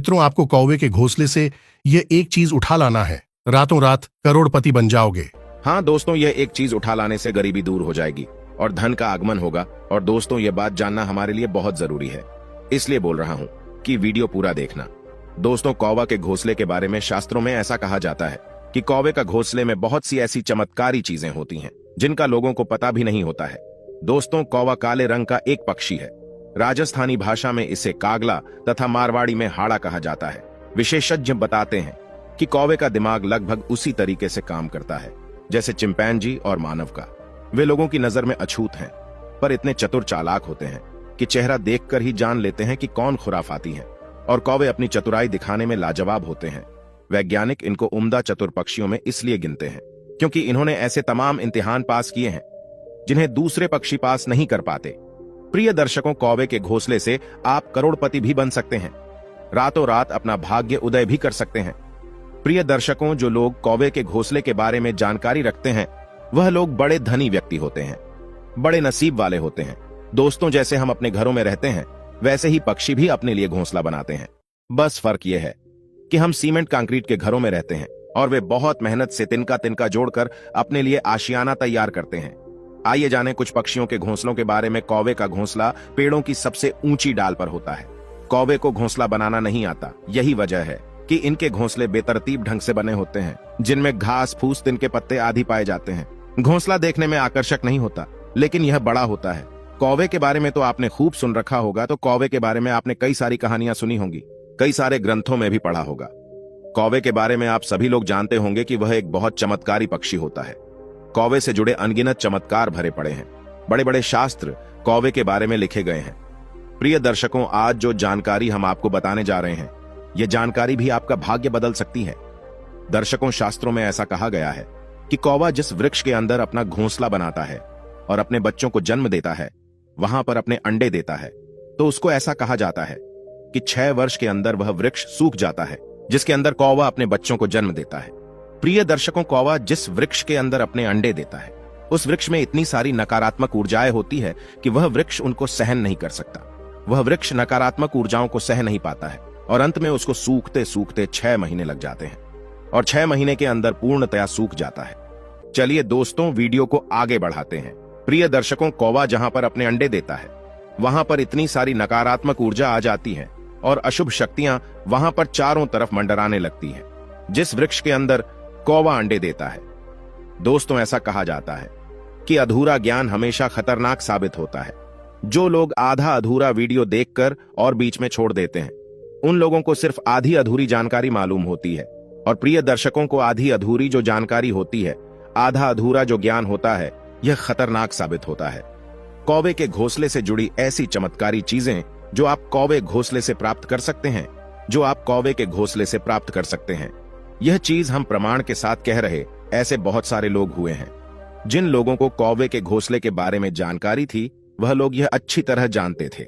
मित्रों, आपको कौवे के घोंसले से ये एक चीज उठा लाना है, रातों रात करोड़पति बन जाओगे। हाँ दोस्तों, यह एक चीज उठा लाने से गरीबी दूर हो जाएगी और धन का आगमन होगा। और दोस्तों, यह बात जानना हमारे लिए बहुत जरूरी है, इसलिए बोल रहा हूँ कि वीडियो पूरा देखना। दोस्तों, कौवा के घोंसले के बारे में शास्त्रों में ऐसा कहा जाता है कि कौवे का घोंसले में बहुत सी ऐसी चमत्कारी चीजें होती हैं जिनका लोगों को पता भी नहीं होता है। दोस्तों, कौवा काले रंग का एक पक्षी है। राजस्थानी भाषा में इसे कागला तथा मारवाड़ी में हाड़ा कहा जाता है। विशेषज्ञ बताते हैं कि कौवे का दिमाग लगभग उसी तरीके से काम करता है जैसे चिंपैंजी और मानव का। वे लोगों की नजर में अछूत हैं, पर इतने चतुर चालाक होते हैं कि चेहरा देखकर ही जान लेते हैं कि कौन खुराफाती है। और कौवे अपनी चतुराई दिखाने में लाजवाब होते हैं। वैज्ञानिक इनको उम्दा चतुर पक्षियों में इसलिए गिनते हैं क्योंकि इन्होंने ऐसे तमाम इम्तिहान पास किए हैं जिन्हें दूसरे पक्षी पास नहीं कर पाते। प्रिय दर्शकों, कौवे के घोंसले से आप करोड़पति भी बन सकते हैं, रातों रात अपना भाग्य उदय भी कर सकते हैं। प्रिय दर्शकों, जो लोग कौवे के घोंसले के बारे में जानकारी रखते हैं वह लोग बड़े धनी व्यक्ति होते हैं, बड़े नसीब वाले होते हैं। दोस्तों, जैसे हम अपने घरों में रहते हैं वैसे ही पक्षी भी अपने लिए घोंसला बनाते हैं। बस फर्क यह है कि हम सीमेंट कंक्रीट के घरों में रहते हैं और वे बहुत मेहनत से तिनका तिनका जोड़कर अपने लिए आशियाना तैयार करते हैं। आइए जाने कुछ पक्षियों के घोंसलों के बारे में। कौवे का घोंसला पेड़ों की सबसे ऊंची डाल पर होता है। कौवे को घोंसला बनाना नहीं आता। यही वजह है कि इनके घोंसले बेतरतीब ढंग से बने होते हैं, जिनमें घास फूस तिनके पत्ते आदि पाए जाते हैं। घोंसला देखने में आकर्षक नहीं होता, लेकिन यह बड़ा होता है। कौवे के बारे में तो आपने खूब सुन रखा होगा, तो कौवे के बारे में आपने कई सारी कहानियां सुनी होंगी, कई सारे ग्रंथों में भी पढ़ा होगा। कौवे के बारे में आप सभी लोग जानते होंगे कि वह एक बहुत चमत्कारी पक्षी होता है। कौवे से जुड़े अनगिनत चमत्कार भरे पड़े हैं। बड़े बड़े शास्त्र कौवे के बारे में लिखे गए हैं। प्रिय दर्शकों, आज जो जानकारी हम आपको बताने जा रहे हैं, यह जानकारी भी आपका भाग्य बदल सकती है। दर्शकों, शास्त्रों में ऐसा कहा गया है कि कौवा जिस वृक्ष के अंदर अपना घोंसला बनाता है और अपने बच्चों को जन्म देता है, वहां पर अपने अंडे देता है, तो उसको ऐसा कहा जाता है कि 6 वर्ष के अंदर वह वृक्ष सूख जाता है जिसके अंदर कौवा अपने बच्चों को जन्म देता है। प्रिय दर्शकों, कौवा जिस वृक्ष के अंदर अपने अंडे देता है उस वृक्ष में इतनी सारी नकारात्मक ऊर्जाएं होती है कि वह वृक्ष उनको सहन नहीं कर सकता। वह वृक्ष नकारात्मक ऊर्जाओं को सहन नहीं पाता है और अंत में उसको सूखते सूखते 6 महीने लग जाते हैं और 6 महीने के अंदर पूर्णतया सूख जाता है। चलिए दोस्तों, वीडियो को आगे बढ़ाते हैं। प्रिय दर्शकों, कौवा जहां पर अपने अंडे देता है वहां पर इतनी सारी नकारात्मक ऊर्जा आ जाती है और अशुभ शक्तियां वहां पर चारों तरफ मंडराने लगती हैं जिस वृक्ष के अंदर कौवा अंडे देता है। दोस्तों, ऐसा कहा जाता है कि अधूरा ज्ञान हमेशा खतरनाक साबित होता है। जो लोग आधा अधूरा वीडियो देखकर और बीच में छोड़ देते हैं, उन लोगों को सिर्फ आधी अधूरी जानकारी मालूम होती है। और प्रिय दर्शकों को आधी अधूरी जो जानकारी होती है, आधा अधूरा जो ज्ञान होता है, यह खतरनाक साबित होता है। कौवे के घोंसले से जुड़ी ऐसी चमत्कारी चीजें जो आप कौवे घोंसले से प्राप्त कर सकते हैं, जो आप कौवे के घोंसले से प्राप्त कर सकते हैं, यह चीज हम प्रमाण के साथ कह रहे ऐसे बहुत सारे लोग हुए हैं। जिन लोगों को कौवे के घोंसले के बारे में जानकारी थी, वह लोग यह अच्छी तरह जानते थे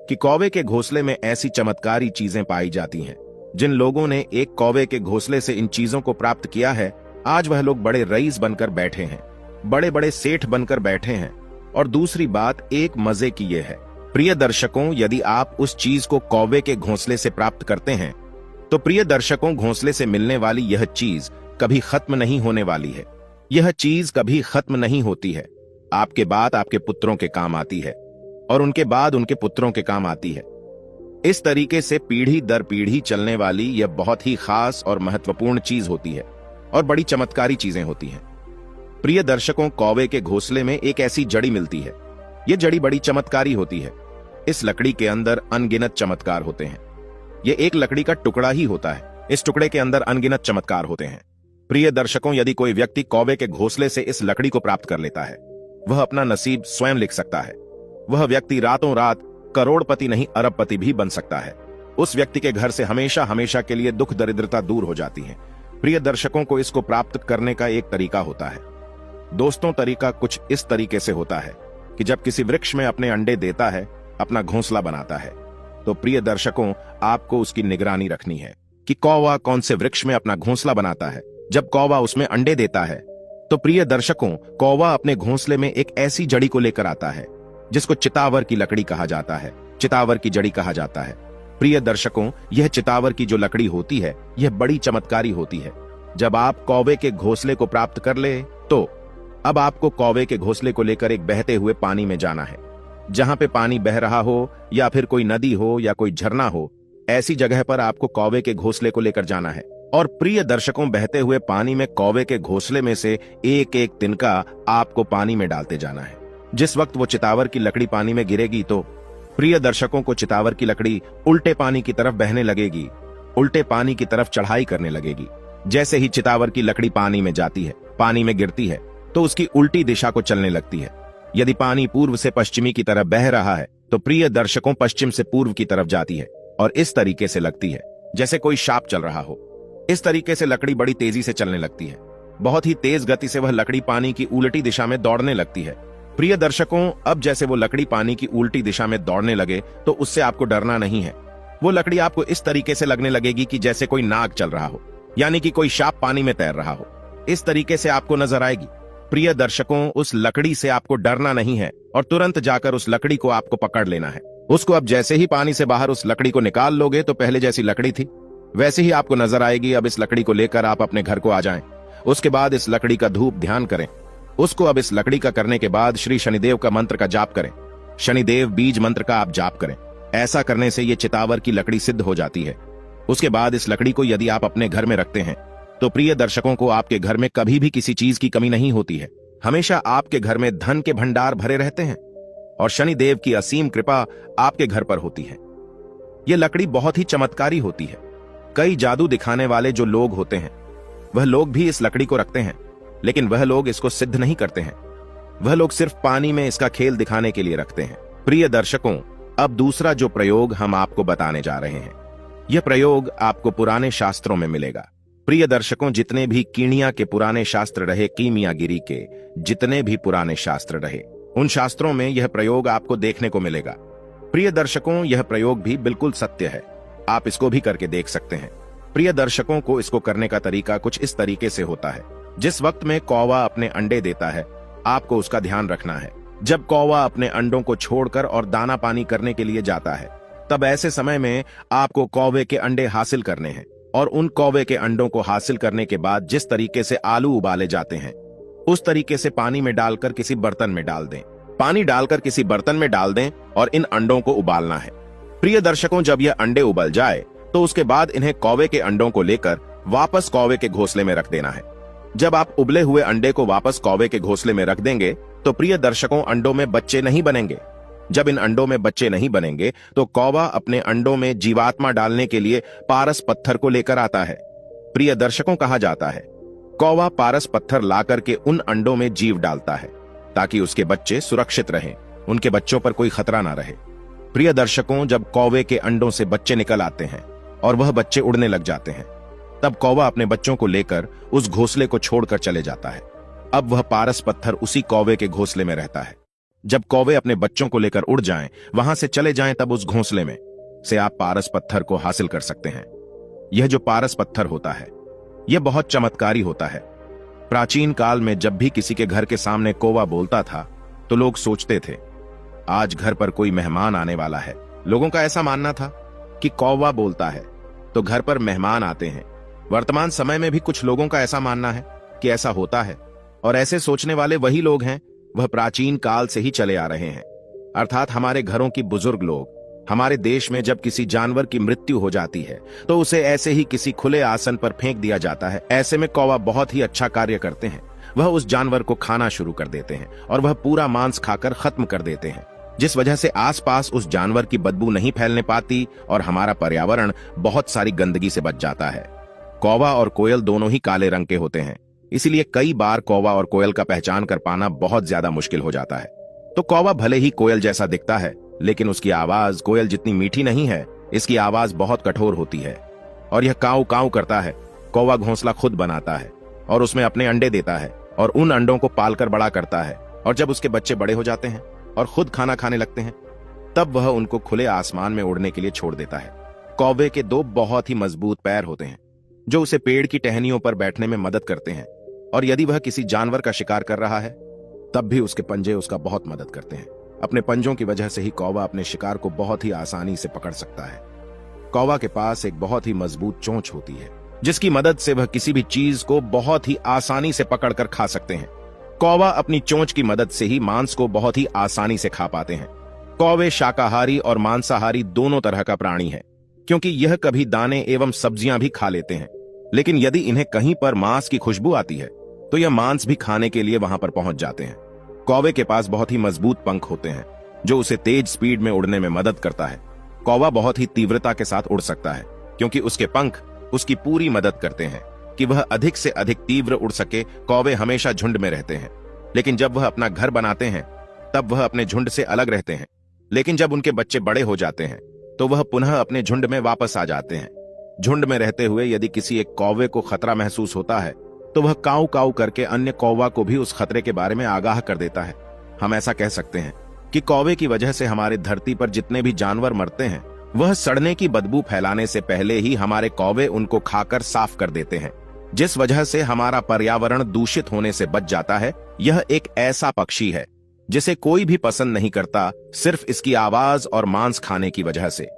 कि कौवे के घोंसले में ऐसी चमत्कारी चीजें पाई जाती हैं। जिन लोगों ने एक कौवे के घोंसले से इन चीजों को प्राप्त किया है, आज वह लोग बड़े रईस बनकर बैठे हैं, बड़े बड़े सेठ बनकर बैठे हैं। और दूसरी बात एक मजे की यह है, प्रिय दर्शकों, यदि आप उस चीज को कौवे के घोंसले से प्राप्त करते हैं तो प्रिय दर्शकों, घोंसले से मिलने वाली यह चीज कभी खत्म नहीं होने वाली है। यह चीज कभी खत्म नहीं होती है। आपके बाद आपके पुत्रों के काम आती है और उनके बाद उनके पुत्रों के काम आती है। इस तरीके से पीढ़ी दर पीढ़ी चलने वाली यह बहुत ही खास और महत्वपूर्ण चीज होती है और बड़ी चमत्कारी चीजें होती हैं। प्रिय दर्शकों, कौवे के घोंसले में एक ऐसी जड़ी मिलती है। यह जड़ी बड़ी चमत्कारी होती है। इस लकड़ी के अंदर अनगिनत चमत्कार होते हैं। यह एक लकड़ी का टुकड़ा ही होता है, इस टुकड़े के अंदर अनगिनत चमत्कार होते हैं। प्रिय दर्शकों, यदि कोई व्यक्ति कौवे के घोंसले से इस लकड़ी को प्राप्त कर लेता है, वह अपना नसीब स्वयं लिख सकता है। वह व्यक्ति रातों रात करोड़पति नहीं अरबपति भी बन सकता है। उस व्यक्ति के घर से हमेशा हमेशा के लिए दुख दरिद्रता दूर हो जाती है। प्रिय दर्शकों को इसको प्राप्त करने का एक तरीका होता है। दोस्तों, तरीका कुछ इस तरीके से होता है कि जब किसी वृक्ष में अपने अंडे देता है, अपना घोंसला बनाता है, तो प्रिय दर्शकों, आपको उसकी निगरानी रखनी है कि कौवा कौन से वृक्ष में अपना घोंसला बनाता है। जब कौवा उसमें अंडे देता है तो प्रिय दर्शकों, कौवा अपने घोंसले में एक ऐसी जड़ी को लेकर आता है जिसको चितावर की लकड़ी कहा जाता है, चितावर की जड़ी कहा जाता है। प्रिय दर्शकों, यह चितावर की जो लकड़ी होती है यह बड़ी चमत्कारी होती है। जब आप कौवे के घोंसले को प्राप्त कर ले तो अब आपको कौवे के घोंसले को लेकर एक बहते हुए पानी में जाना है। जहां पे पानी बह रहा हो या फिर कोई नदी हो या कोई झरना हो, ऐसी जगह पर आपको कौवे के घोंसले को लेकर जाना है। और प्रिय दर्शकों, बहते हुए पानी में कौवे के घोंसले में से एक एक तिनका आपको पानी में डालते जाना है। जिस वक्त वो चितावर की लकड़ी पानी में गिरेगी तो प्रिय दर्शकों को चितावर की लकड़ी उल्टे पानी की तरफ बहने लगेगी, उल्टे पानी की तरफ चढ़ाई करने लगेगी। जैसे ही चितावर की लकड़ी पानी में जाती है, पानी में गिरती है, तो उसकी उल्टी दिशा को चलने लगती है। यदि पानी पूर्व से पश्चिमी की तरफ बह रहा है तो प्रिय दर्शकों पश्चिम से पूर्व की तरफ जाती है और इस तरीके से लगती है जैसे कोई शाप चल रहा हो। इस तरीके से लकड़ी बड़ी तेजी से चलने लगती है। बहुत ही तेज गति से वह लकड़ी पानी की उल्टी दिशा में दौड़ने लगती है। प्रिय दर्शकों, अब जैसे वो लकड़ी पानी की उल्टी दिशा में दौड़ने लगे तो उससे आपको डरना नहीं है। वो लकड़ी आपको इस तरीके से लगने लगेगी कि जैसे कोई नाग चल रहा हो, यानी कि कोई सांप पानी में तैर रहा हो। इस तरीके से आपको नजर आएगी। प्रिय दर्शकों, उस लकड़ी से आपको डरना नहीं है और तुरंत जाकर उस लकड़ी को आपको पकड़ लेना है। उसको अब जैसे ही पानी से बाहर उस लकड़ी को निकाल लोगे तो पहले जैसी लकड़ी थी वैसे ही आपको नजर आएगी। अब इस लकड़ी को लेकर आप अपने घर को आ जाएं। उसके बाद इस लकड़ी का धूप ध्यान करें। उसको अब इस लकड़ी का करने के बाद श्री शनिदेव का मंत्र का जाप करें। शनिदेव बीज मंत्र का आप जाप करें। ऐसा करने से ये चितावर की लकड़ी सिद्ध हो जाती है। उसके बाद इस लकड़ी को यदि आप अपने घर में रखते हैं तो प्रिय दर्शकों को आपके घर में कभी भी किसी चीज की कमी नहीं होती है। हमेशा आपके घर में धन के भंडार भरे रहते हैं और शनिदेव की असीम कृपा आपके घर पर होती है। यह लकड़ी बहुत ही चमत्कारी होती है। कई जादू दिखाने वाले जो लोग होते हैं वह लोग भी इस लकड़ी को रखते हैं, लेकिन वह लोग इसको सिद्ध नहीं करते हैं। वह लोग सिर्फ पानी में इसका खेल दिखाने के लिए रखते हैं। प्रिय दर्शकों, अब दूसरा जो प्रयोग हम आपको बताने जा रहे हैं, यह प्रयोग आपको पुराने शास्त्रों में मिलेगा। प्रिय दर्शकों, जितने भी कीणिया के पुराने शास्त्र रहे, कीमियागिरी के जितने भी पुराने शास्त्र रहे, उन शास्त्रों में यह प्रयोग आपको देखने को मिलेगा। प्रिय दर्शकों, यह प्रयोग भी बिल्कुल सत्य है। आप इसको भी करके देख सकते हैं। प्रिय दर्शकों को इसको करने का तरीका कुछ इस तरीके से होता है। जिस वक्त में कौवा अपने अंडे देता है, आपको उसका ध्यान रखना है। जब कौवा अपने अंडों को छोड़कर और दाना पानी करने के लिए जाता है, तब ऐसे समय में आपको कौवे के अंडे हासिल करने हैं और उन कौवे के अंडों को हासिल करने के बाद जिस तरीके से आलू उबाले जाते हैं, उस तरीके से पानी में डालकर किसी बर्तन में डाल दें। पानी डालकर किसी बर्तन में डाल दें और इन अंडों को उबालना है। प्रिय दर्शकों, जब यह अंडे उबल जाए तो उसके बाद इन्हें कौवे के अंडों को लेकर वापस कौवे के घोंसले में रख देना है। जब आप उबले हुए अंडे को वापस कौवे के घोंसले में रख देंगे तो प्रिय दर्शकों, अंडों में बच्चे नहीं बनेंगे। जब इन अंडों में बच्चे नहीं बनेंगे तो कौवा अपने अंडों में जीवात्मा डालने के लिए पारस पत्थर को लेकर आता है। प्रिय दर्शकों, कहा जाता है कौवा पारस पत्थर लाकर के उन अंडों में जीव डालता है ताकि उसके बच्चे सुरक्षित रहें, उनके बच्चों पर कोई खतरा ना रहे। प्रिय दर्शकों, जब कौवे के अंडों से बच्चे निकल आते हैं और वह बच्चे उड़ने लग जाते हैं, तब कौवा अपने बच्चों को लेकर उस घोंसले को छोड़कर चले जाता है। अब वह पारस पत्थर उसी कौवे के घोंसले में रहता है। जब कौवे अपने बच्चों को लेकर उड़ जाएं, वहां से चले जाएं, तब उस घोंसले में से आप पारस पत्थर को हासिल कर सकते हैं। यह जो पारस पत्थर होता है, यह बहुत चमत्कारी होता है। प्राचीन काल में जब भी किसी के घर के सामने कौवा बोलता था तो लोग सोचते थे आज घर पर कोई मेहमान आने वाला है। लोगों का ऐसा मानना था कि कौवा बोलता है तो घर पर मेहमान आते हैं। वर्तमान समय में भी कुछ लोगों का ऐसा मानना है कि ऐसा होता है, और ऐसे सोचने वाले वही लोग हैं, वह प्राचीन काल से ही चले आ रहे हैं। अर्थात हमारे घरों की बुजुर्ग लोग, हमारे देश में जब किसी जानवर की मृत्यु हो जाती है तो उसे ऐसे ही किसी खुले आसन पर फेंक दिया जाता है। ऐसे में कौवा बहुत ही अच्छा कार्य करते हैं। वह उस जानवर को खाना शुरू कर देते हैं और वह पूरा मांस खाकर खत्म कर देते हैं, जिस वजह से आसपास उस जानवर की बदबू नहीं फैलने पाती और हमारा पर्यावरण बहुत सारी गंदगी से बच जाता है। कौवा और कोयल दोनों ही काले रंग के होते हैं, इसलिए कई बार कौवा और कोयल का पहचान कर पाना बहुत ज्यादा मुश्किल हो जाता है। तो कौवा भले ही कोयल जैसा दिखता है, लेकिन उसकी आवाज कोयल जितनी मीठी नहीं है। इसकी आवाज बहुत कठोर होती है और यह काऊ काऊ करता है। कौवा घोंसला खुद बनाता है और उसमें अपने अंडे देता है और उन अंडों को पालकर बड़ा करता है, और जब उसके बच्चे बड़े हो जाते हैं और खुद खाना खाने लगते हैं, तब वह उनको खुले आसमान में उड़ने के लिए छोड़ देता है। कौवे के दो बहुत ही मजबूत पैर होते हैं जो उसे पेड़ की टहनियों पर बैठने में मदद करते हैं, और यदि वह किसी जानवर का शिकार कर रहा है तब भी उसके पंजे उसका बहुत मदद करते हैं। अपने पंजों की वजह से ही कौवा अपने शिकार को बहुत ही आसानी से पकड़ सकता है। कौवा के पास एक बहुत ही मजबूत चोंच होती है, जिसकी मदद से वह किसी भी चीज को बहुत ही आसानी से पकड़कर खा सकते हैं। कौवा अपनी चोंच की मदद से ही मांस को बहुत ही आसानी से खा पाते हैं। कौवे शाकाहारी और मांसाहारी दोनों तरह का प्राणी है, क्योंकि यह कभी दाने एवं सब्जियां भी खा लेते हैं। लेकिन यदि इन्हें कहीं पर मांस की खुशबू आती है तो यह मांस भी खाने के लिए वहां पर पहुंच जाते हैं। कौवे के पास बहुत ही मजबूत पंख होते हैं, जो उसे तेज स्पीड में उड़ने में मदद करता है। कौवा बहुत ही तीव्रता के साथ उड़ सकता है, क्योंकि उसके पंख उसकी पूरी मदद करते हैं कि वह अधिक से अधिक तीव्र उड़ सके। कौवे हमेशा झुंड में रहते हैं, लेकिन जब वह अपना घर बनाते हैं तब वह अपने झुंड से अलग रहते हैं। लेकिन जब उनके बच्चे बड़े हो जाते हैं तो वह पुनः अपने झुंड में वापस आ जाते हैं। झुंड में रहते हुए यदि किसी एक कौवे को खतरा महसूस होता है तो वह काऊ काऊ करके अन्य कौवा को भी उस खतरे के बारे में आगाह कर देता है। हम ऐसा कह सकते हैं कि कौवे की वजह से हमारी धरती पर जितने भी जानवर मरते हैं, वह सड़ने की बदबू फैलाने से पहले ही हमारे कौवे उनको खाकर साफ कर देते हैं, जिस वजह से हमारा पर्यावरण दूषित होने से बच जाता है। यह एक ऐसा पक्षी है जिसे कोई भी पसंद नहीं करता, सिर्फ इसकी आवाज और मांस खाने की वजह से।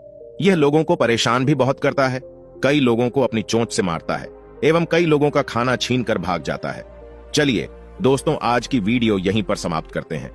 यह लोगों को परेशान भी बहुत करता है, कई लोगों को अपनी चोंच से मारता है एवं कई लोगों का खाना छीन कर भाग जाता है। चलिए दोस्तों, आज की वीडियो यहीं पर समाप्त करते हैं।